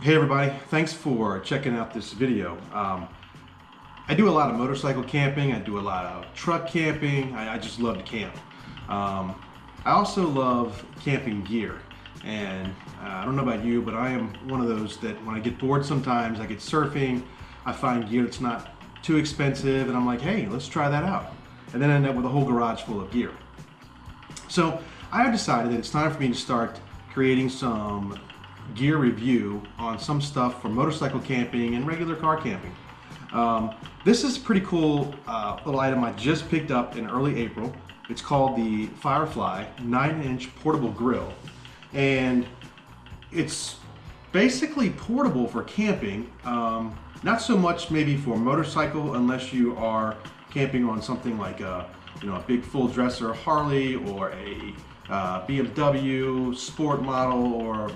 Hey everybody, thanks for checking out this video. I do a lot of motorcycle camping, I do a lot of truck camping, I just love to camp. I also love camping gear, and I don't know about you, but I am one of those that when I get bored sometimes, I get surfing, I find gear that's not too expensive, and I'm like, hey, let's try that out. And then I end up with a whole garage full of gear. So I have decided that it's time for me to start creating some gear review on some stuff for motorcycle camping and regular car camping. This is a pretty cool little item I just picked up in early April. It's called the Firefly 9-inch portable grill, and it's basically portable for camping. Not so much maybe for motorcycle unless you are camping on something like a big full dresser Harley or a BMW sport model, or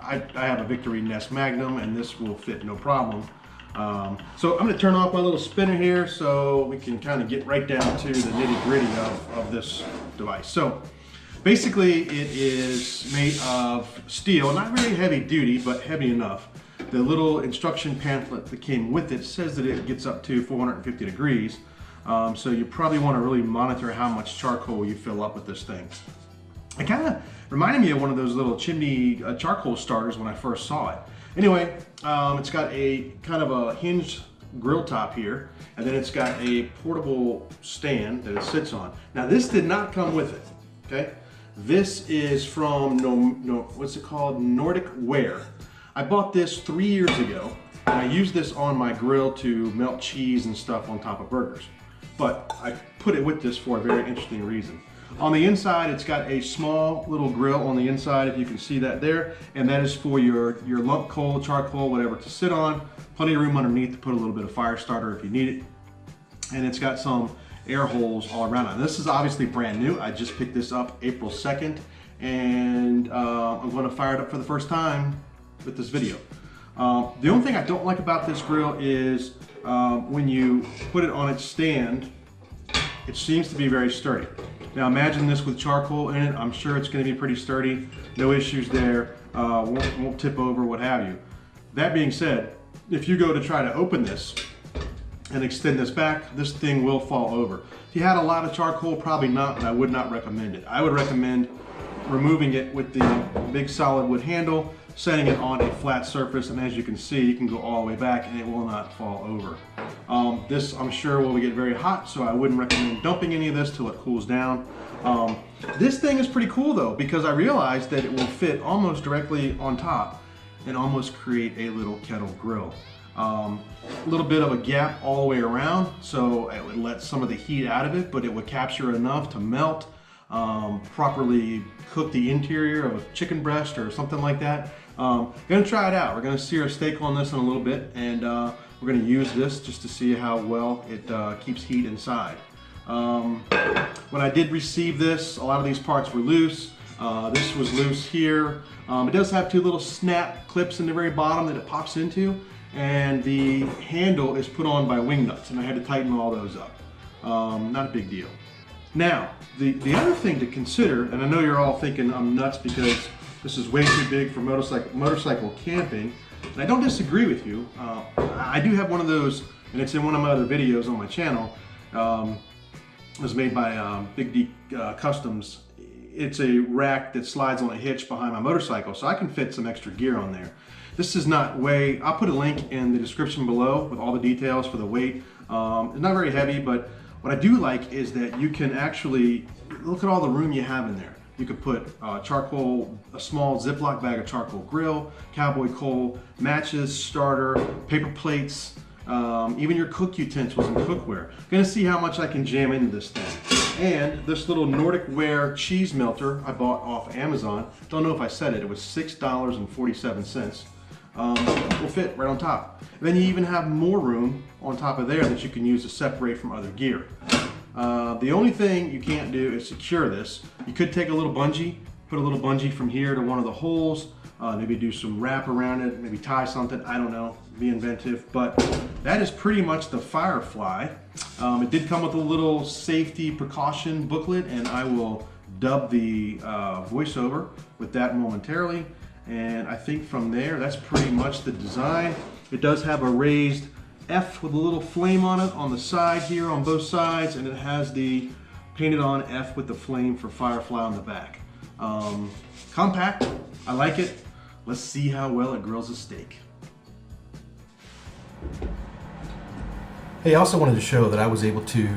I have a Victory Nest Magnum, and this will fit no problem. So I'm going to turn off my little spinner here so we can kind of get right down to the nitty-gritty of this device. So basically it is made of steel, not very heavy duty, but heavy enough. The little instruction pamphlet that came with it says that it gets up to 450 degrees. So you probably want to really monitor how much charcoal you fill up with this thing. It kind of reminded me of one of those little chimney charcoal starters when I first saw it. Anyway, it's got a kind of a hinged grill top here, and then it's got a portable stand that it sits on. Now this did not come with it, okay? This is from, what's it called? Nordic Ware. I bought this 3 years ago, and I used this on my grill to melt cheese and stuff on top of burgers. But I put it with this for a very interesting reason. On the inside, it's got a small little grill on the inside, if you can see that there, and that is for your lump coal, charcoal, whatever to sit on. Plenty of room underneath to put a little bit of fire starter if you need it. And it's got some air holes all around it. This is obviously brand new. I just picked this up April 2nd, and I'm going to fire it up for the first time with this video. The only thing I don't like about this grill is when you put it on its stand, it seems to be very sturdy. Now imagine this with charcoal in it. I'm sure it's going to be pretty sturdy. No issues there. Won't tip over, what have you. That being said, if you go to try to open this and extend this back, this thing will fall over. If you had a lot of charcoal, probably not, but I would not recommend it. I would recommend removing it with the big solid wood handle, setting it on a flat surface, and as you can see, you can go all the way back and it will not fall over. This, I'm sure, will get very hot, so I wouldn't recommend dumping any of this till it cools down. This thing is pretty cool though, because I realized that it will fit almost directly on top and almost create a little kettle grill. A little bit of a gap all the way around, so it would let some of the heat out of it, but it would capture enough to melt, properly cook the interior of a chicken breast or something like that. Gonna try it out. We're gonna sear a steak on this in a little bit, and we're gonna use this just to see how well it keeps heat inside. When I did receive this, a lot of these parts were loose. This was loose here. It does have two little snap clips in the very bottom that it pops into, and the handle is put on by wing nuts, and I had to tighten all those up. Not a big deal. Now, the other thing to consider, and I know you're all thinking I'm nuts because this is way too big for motorcycle camping, and I don't disagree with you. I do have one of those, and it's in one of my other videos on my channel. It was made by Big D Customs. It's a rack that slides on a hitch behind my motorcycle, so I can fit some extra gear on there. This is not I'll put a link in the description below with all the details for the weight. It's not very heavy, but what I do like is that you can actually look at all the room you have in there. You could put charcoal, a small Ziploc bag of charcoal grill, cowboy coal, matches, starter, paper plates, even your cook utensils and cookware. Gonna see how much I can jam into this thing. And this little Nordic Ware cheese melter I bought off Amazon. Don't know if I said it, it was $6.47. Will fit right on top. And then you even have more room on top of there that you can use to separate from other gear. The only thing you can't do is secure this. You could take a little bungee, put a little bungee from here to one of the holes, maybe do some wrap around it, maybe tie something, I don't know, be inventive. But that is pretty much the Firefly. It did come with a little safety precaution booklet, and I will dub the voiceover with that momentarily. And I think from there, that's pretty much the design. It does have a raised F with a little flame on it on the side here on both sides, and it has the painted on F with the flame for Firefly on the back. Compact, I like it. Let's see how well it grills a steak. Hey, I also wanted to show that I was able to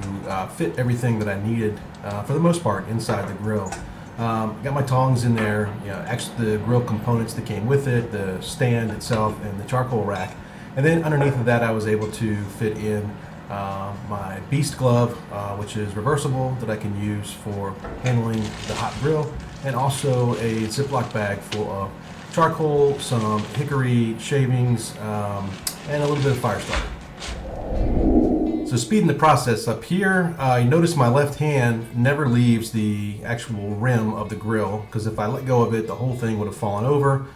fit everything that I needed for the most part inside the grill. Got my tongs in there, actually the grill components that came with it, the stand itself, and the charcoal rack. And then underneath of that, I was able to fit in my Beast glove, which is reversible, that I can use for handling the hot grill, and also a Ziploc bag full of charcoal, some hickory shavings, and a little bit of fire starter. So speeding the process up here, you notice my left hand never leaves the actual rim of the grill, because if I let go of it, the whole thing would have fallen over.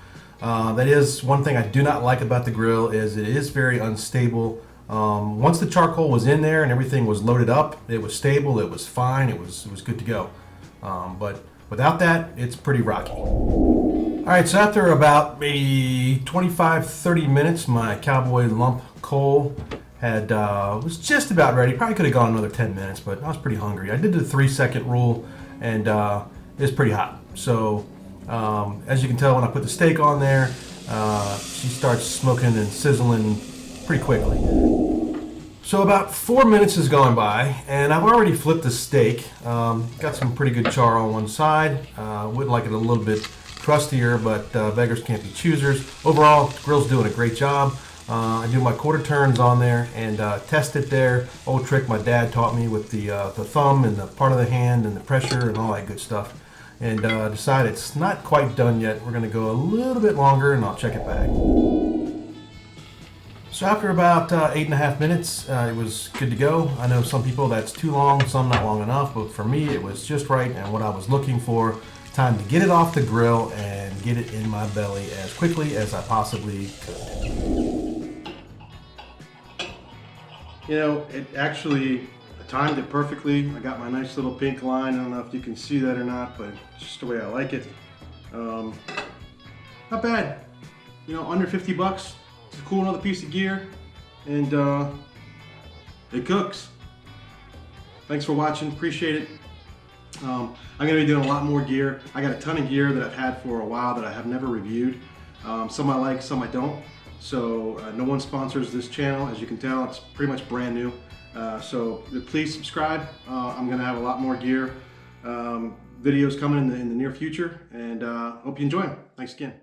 That is one thing I do not like about the grill, is it is very unstable. Once the charcoal was in there and everything was loaded up, it was stable, it was fine, it was good to go. But without that, it's pretty rocky. Alright, so after about maybe 25-30 minutes, my cowboy lump coal was just about ready. Probably could have gone another 10 minutes, but I was pretty hungry. I did the 3-second rule, and it's pretty hot. So as you can tell, when I put the steak on there, she starts smoking and sizzling pretty quickly. So about 4 minutes has gone by, and I've already flipped the steak. Got some pretty good char on one side. Would like it a little bit crustier, but beggars can't be choosers. Overall, the grill's doing a great job. I do my quarter turns on there and test it there. Old trick my dad taught me with the thumb and the part of the hand and the pressure and all that good stuff. And decide it's not quite done yet. We're going to go a little bit longer and I'll check it back. So after about 8.5 minutes, it was good to go. I know some people that's too long, some not long enough, but for me it was just right and what I was looking for. Time to get it off the grill and get it in my belly as quickly as I possibly could. You know, it actually timed it perfectly. I got my nice little pink line. I don't know if you can see that or not, but it's just the way I like it. Not bad. You know, under 50 bucks. It's a cool another piece of gear, and it cooks. Thanks for watching. Appreciate it. I'm going to be doing a lot more gear. I got a ton of gear that I've had for a while that I have never reviewed. Some I like, some I don't. So no one sponsors this channel. As you can tell, it's pretty much brand new. So please subscribe. I'm going to have a lot more gear videos coming in the near future, and hope you enjoy them. Thanks again.